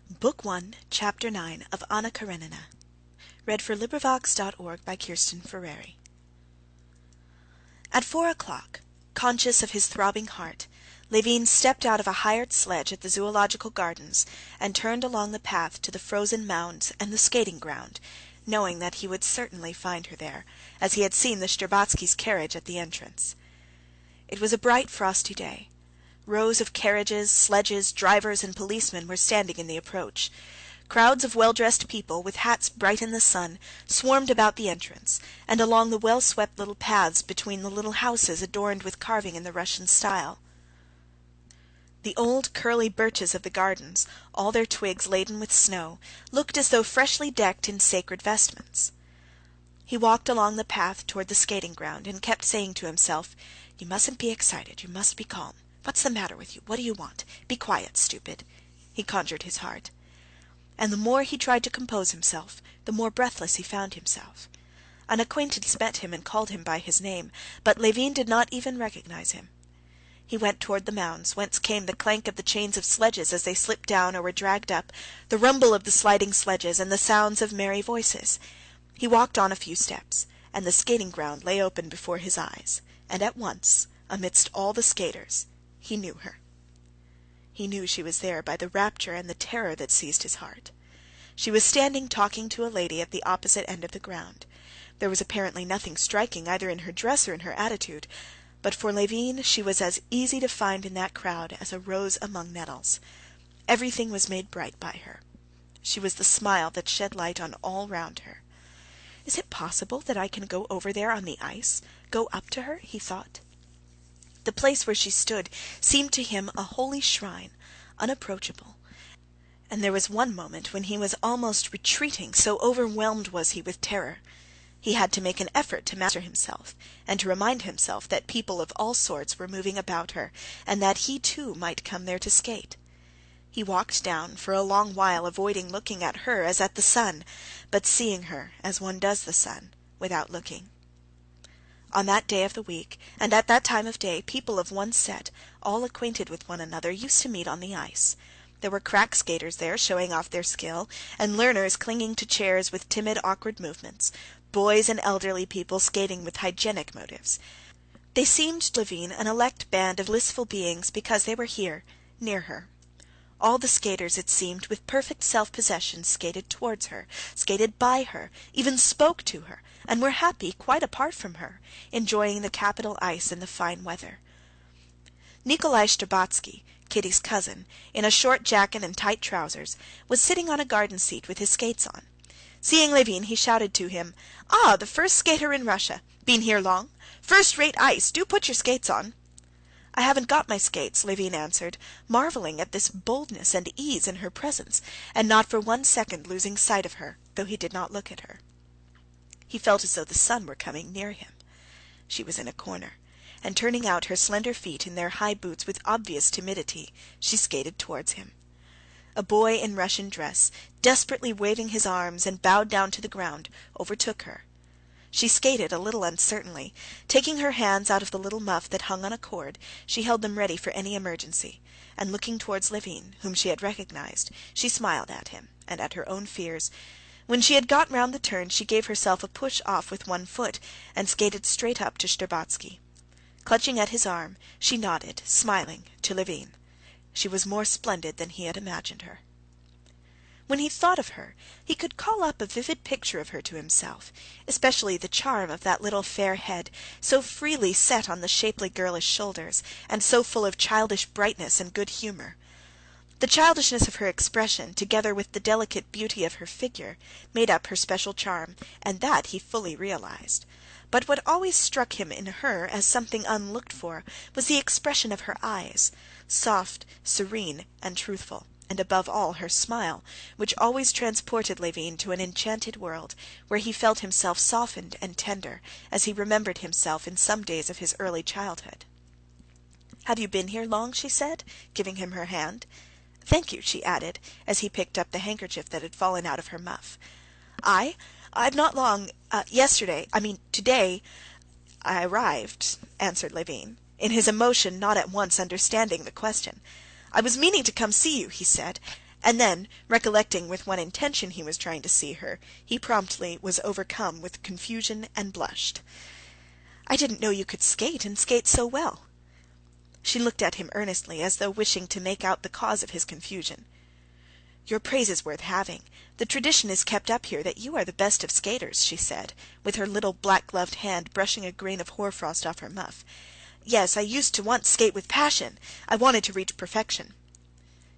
Book 1, Chapter 9 of Anna Karenina. LibriVox.org/Kirsten At 4 o'clock, conscious of his throbbing heart, Levin stepped out of a hired sledge at the Zoological Gardens and turned along the path to the frozen mounds and the skating ground, knowing that he would certainly find her there, as he had seen the Shtcherbatskys' carriage at the entrance. It was a bright, frosty day. Rows of carriages, sledges, drivers, and policemen were standing in the approach. Crowds of well-dressed people, with hats bright in the sun, swarmed about the entrance, and along the well-swept little paths between the little houses adorned with carving in the Russian style. The old curly birches of the gardens, all their twigs laden with snow, looked as though freshly decked in sacred vestments. He walked along the path toward the skating ground, and kept saying to himself, "You mustn't be excited, you must be calm. What's the matter with you? What do you want? Be quiet, stupid." He conjured his heart. And the more he tried to compose himself, the more breathless he found himself. An acquaintance met him and called him by his name, but Levin did not even recognize him. He went toward the mounds, whence came the clank of the chains of sledges as they slipped down or were dragged up, the rumble of the sliding sledges, and the sounds of merry voices. He walked on a few steps, and the skating ground lay open before his eyes, and at once, amidst all the skaters, he knew her. He knew she was there by the rapture and the terror that seized his heart. She was standing talking to a lady at the opposite end of the ground. There was apparently nothing striking either in her dress or in her attitude, but for Levin she was as easy to find in that crowd as a rose among nettles. Everything was made bright by her. She was the smile that shed light on all round her. "Is it possible that I can go over there on the ice, go up to her?" he thought. The place where she stood seemed to him a holy shrine, unapproachable, and there was one moment when he was almost retreating, so overwhelmed was he with terror. He had to make an effort to master himself, and to remind himself that people of all sorts were moving about her, and that he too might come there to skate. He walked down, for a long while avoiding looking at her as at the sun, but seeing her as one does the sun, without looking. On that day of the week, and at that time of day, people of one set, all acquainted with one another, used to meet on the ice. There were crack skaters there showing off their skill, and learners clinging to chairs with timid, awkward movements, boys and elderly people skating with hygienic motives. They seemed to Levin an elect band of blissful beings because they were here, near her. All the skaters, it seemed, with perfect self-possession, skated towards her, skated by her, even spoke to her, and were happy quite apart from her, enjoying the capital ice and the fine weather. Nikolai Shtcherbatsky, Kitty's cousin, in a short jacket and tight trousers, was sitting on a garden seat with his skates on. Seeing Levin, he shouted to him, "Ah, the first skater in Russia! Been here long? First-rate ice! Do put your skates on!" "I haven't got my skates," Levin answered, marveling at this boldness and ease in her presence, and not for one second losing sight of her, though he did not look at her. He felt as though the sun were coming near him. She was in a corner, and turning out her slender feet in their high boots with obvious timidity, she skated towards him. A boy in Russian dress, desperately waving his arms and bowed down to the ground, overtook her. She skated a little uncertainly. Taking her hands out of the little muff that hung on a cord, she held them ready for any emergency, and looking towards Levin, whom she had recognized, she smiled at him and at her own fears. When she had got round the turn, she gave herself a push off with one foot, and skated straight up to Shtcherbatsky. Clutching at his arm, she nodded, smiling, to Levin. She was more splendid than he had imagined her. When he thought of her, he could call up a vivid picture of her to himself, especially the charm of that little fair head, so freely set on the shapely girlish shoulders, and so full of childish brightness and good humor. The childishness of her expression, together with the delicate beauty of her figure, made up her special charm, and that he fully realized. But what always struck him in her as something unlooked for was the expression of her eyes, soft, serene, and truthful, and above all her smile, which always transported Levin to an enchanted world, where he felt himself softened and tender, as he remembered himself in some days of his early childhood. "Have you been here long?" she said, giving him her hand. "Thank you," she added, as he picked up the handkerchief that had fallen out of her muff. I've not long, today, I arrived," answered Levin, in his emotion not at once understanding the question. "I was meaning to come see you," he said, And then, recollecting with what intention he was trying to see her, he promptly was overcome with confusion and blushed. "I didn't know you could skate, and skate so well." She looked at him earnestly, as though wishing to make out the cause of his confusion. "Your praise is worth having. The tradition is kept up here that you are the best of skaters," she said, with her little black-gloved hand brushing a grain of hoarfrost off her muff. "Yes, I used to once skate with passion. I wanted to reach perfection."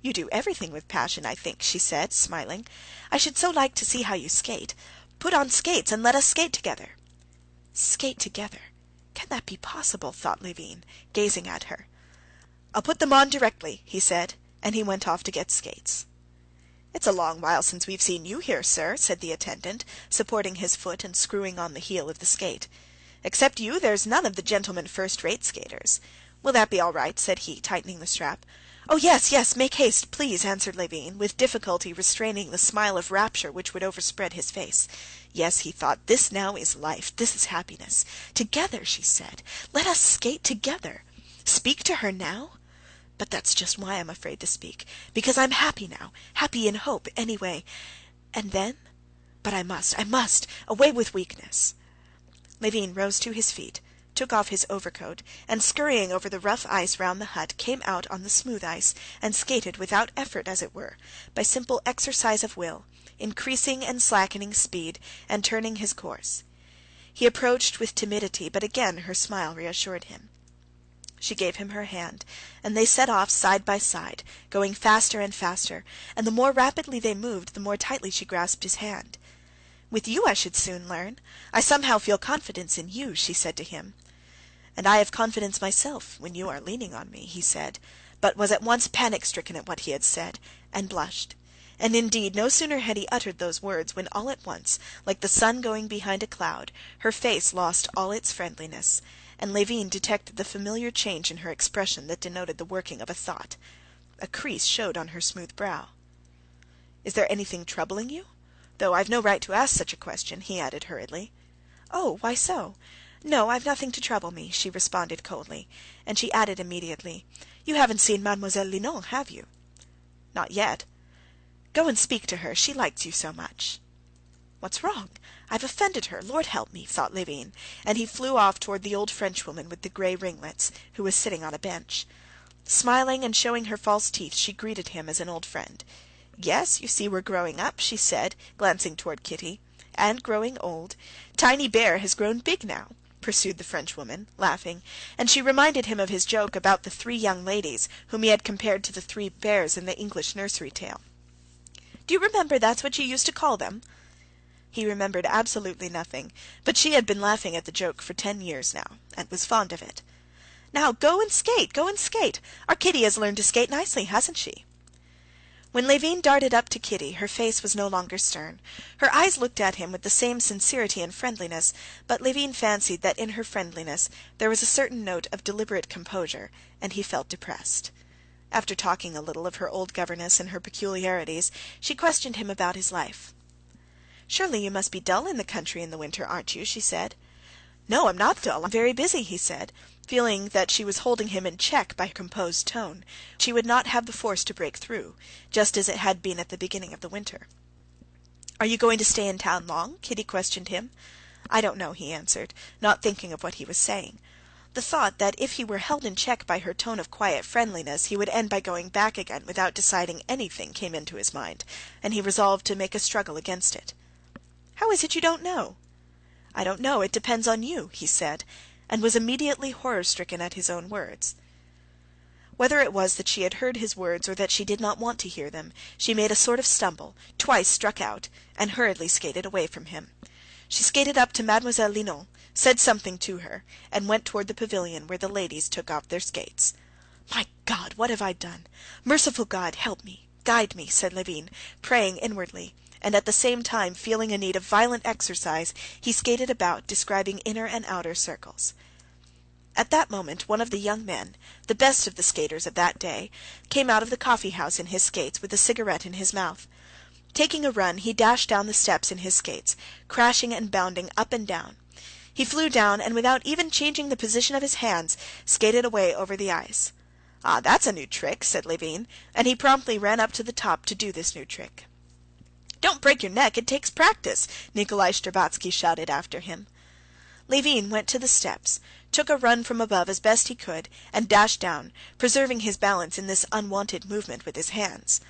"You do everything with passion, I think," she said, smiling. "I should so like to see how you skate. Put on skates and let us skate together." Skate together! Can that be possible? Thought Levin, gazing at her. "I'll put them on directly," he said, and he went off to get skates. "It's a long while since we've seen you here, sir," said the attendant, supporting his foot and screwing on the heel of the skate. "Except you, there's none of the gentlemen first-rate skaters. Will that be all right?" said he, tightening the strap. "Oh, yes, yes, make haste, please," answered Levin, with difficulty restraining the smile of rapture which would overspread his face. Yes, he thought, this now is life, this is happiness. Together, she said. Let us skate together. Speak to her now? But that's just why I'm afraid to speak, because I'm happy now, happy in hope, anyway. And then? But I must, away with weakness. Levin rose to his feet, took off his overcoat, and scurrying over the rough ice round the hut, came out on the smooth ice, and skated without effort, as it were, by simple exercise of will, increasing and slackening speed, and turning his course. He approached with timidity, but again her smile reassured him. She gave him her hand, and they set off side by side, going faster and faster, and the more rapidly they moved, the more tightly she grasped his hand. "With you I should soon learn. I somehow feel confidence in you," she said to him. "And I have confidence myself when you are leaning on me," he said, but was at once panic-stricken at what he had said, and blushed. And indeed, no sooner had he uttered those words when all at once, like the sun going behind a cloud, her face lost all its friendliness, and Levin detected the familiar change in her expression that denoted the working of a thought. A crease showed on her smooth brow. "Is there anything troubling you? Though I've no right to ask such a question," he added hurriedly. "Oh, why so? No, I've nothing to trouble me," she responded coldly, and she added immediately, "You haven't seen Mademoiselle Linon, have you?" "Not yet." "Go and speak to her. She likes you so much." "What's wrong? I've offended her. Lord help me," thought Levin, and he flew off toward the old Frenchwoman with the gray ringlets, who was sitting on a bench. Smiling and showing her false teeth, she greeted him as an old friend. "Yes, you see we're growing up," she said, glancing toward Kitty, "and growing old. Tiny Bear has grown big now," pursued the Frenchwoman, laughing, and she reminded him of his joke about the three young ladies, whom he had compared to the three bears in the English nursery tale. "Do you remember that's what you used to call them?" He remembered absolutely nothing, but she had been laughing at the joke for 10 years now, and was fond of it. "Now go and skate, go and skate! Our Kitty has learned to skate nicely, hasn't she?" When Levin darted up to Kitty, her face was no longer stern. Her eyes looked at him with the same sincerity and friendliness, but Levin fancied that in her friendliness there was a certain note of deliberate composure, and he felt depressed. After talking a little of her old governess and her peculiarities, she questioned him about his life. "Surely you must be dull in the country in the winter, aren't you?" she said. "No, I'm not dull. I'm very busy," he said, feeling that she was holding him in check by her composed tone. She would not have the force to break through, just as it had been at the beginning of the winter. "Are you going to stay in town long?" Kitty questioned him. "I don't know," he answered, not thinking of what he was saying. The thought that if he were held in check by her tone of quiet friendliness, he would end by going back again without deciding anything came into his mind, and he resolved to make a struggle against it. "How is it you don't know?" "I don't know. It depends on you," he said, and was immediately horror-stricken at his own words. Whether it was that she had heard his words or that she did not want to hear them, she made a sort of stumble, twice struck out, and hurriedly skated away from him. She skated up to Mademoiselle Linon, said something to her, and went toward the pavilion where the ladies took off their skates. "My God, what have I done? Merciful God, help me, guide me," said Levin, praying inwardly, and at the same time feeling a need of violent exercise, he skated about, describing inner and outer circles. At that moment one of the young men, the best of the skaters of that day, came out of the coffee-house in his skates with a cigarette in his mouth. Taking a run, he dashed down the steps in his skates, crashing and bounding up and down. He flew down, and without even changing the position of his hands, skated away over the ice. "Ah, that's a new trick," said Levin, and he promptly ran up to the top to do this new trick. "Don't break your neck, it takes practice," Nikolai Shtcherbatsky shouted after him. Levin went to the steps, took a run from above as best he could, and dashed down, preserving his balance in this unwonted movement with his hands.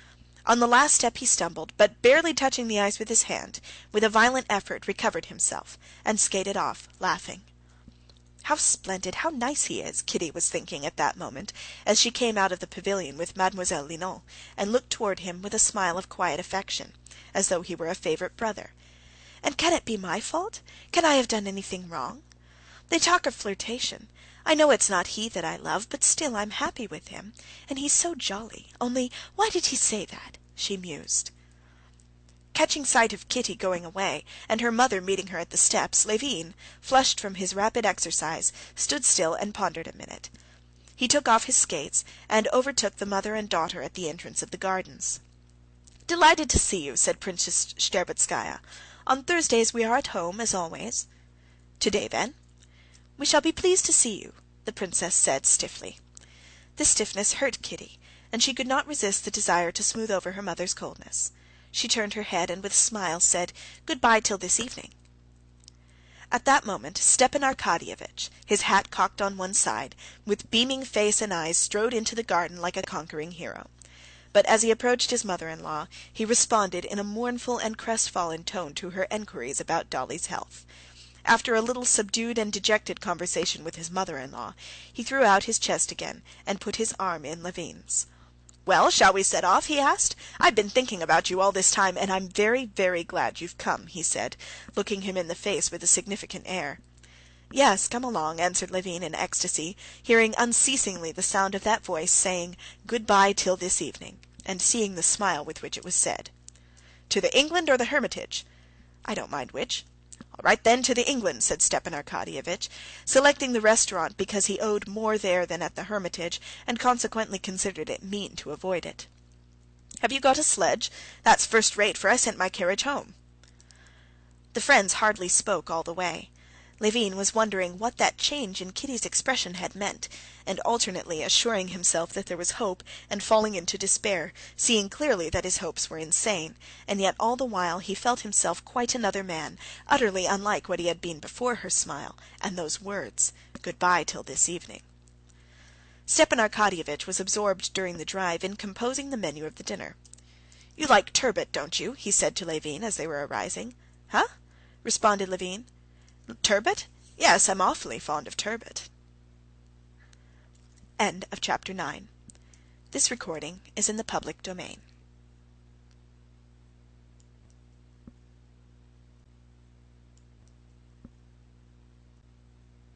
On the last step he stumbled, but barely touching the ice with his hand, with a violent effort recovered himself, and skated off, laughing. "How splendid, how nice he is!" Kitty was thinking at that moment, as she came out of the pavilion with Mademoiselle Linon, and looked toward him with a smile of quiet affection, as though he were a favorite brother. "And can it be my fault? Can I have done anything wrong? They talk of flirtation. I know it's not he that I love, but still I'm happy with him, and he's so jolly. Only, why did he say that?" she mused. Catching sight of Kitty going away, and her mother meeting her at the steps, Levin, flushed from his rapid exercise, stood still and pondered a minute. He took off his skates, and overtook the mother and daughter at the entrance of the gardens. "Delighted to see you," said Princess Shtcherbatskaya. "On Thursdays we are at home, as always." "Today, then?" "We shall be pleased to see you," the princess said stiffly. This stiffness hurt Kitty, and she could not resist the desire to smooth over her mother's coldness. She turned her head and with a smile said, "Good-bye till this evening." At that moment Stepan Arkadyevitch, his hat cocked on one side, with beaming face and eyes, strode into the garden like a conquering hero. But as he approached his mother-in-law, he responded in a mournful and crestfallen tone to her enquiries about Dolly's health. After a little subdued and dejected conversation with his mother-in-law, he threw out his chest again and put his arm in Levin's. "Well, shall we set off?" he asked. "I've been thinking about you all this time, and I'm very, very glad you've come," he said, looking him in the face with a significant air. "Yes, come along," answered Levin in ecstasy, hearing unceasingly the sound of that voice saying, "Good-bye till this evening," and seeing the smile with which it was said. "To the England or the Hermitage?" "I don't mind which." "All right, then, to the England," said Stepan Arkadyevitch, selecting the restaurant because he owed more there than at the Hermitage, and consequently considered it mean to avoid it. "Have you got a sledge? That's first rate, for I sent my carriage home." The friends hardly spoke all the way. Levin was wondering what that change in Kitty's expression had meant, and alternately assuring himself that there was hope, and falling into despair, seeing clearly that his hopes were insane, and yet all the while he felt himself quite another man, utterly unlike what he had been before her smile, and those words, "Good-bye till this evening." Stepan Arkadyevitch was absorbed during the drive in composing the menu of the dinner. "You like turbot, don't you?" he said to Levin as they were arising. "Huh?" responded Levin. "Turbot? Yes, I'm awfully fond of turbot." End of chapter 9. This recording is in the public domain.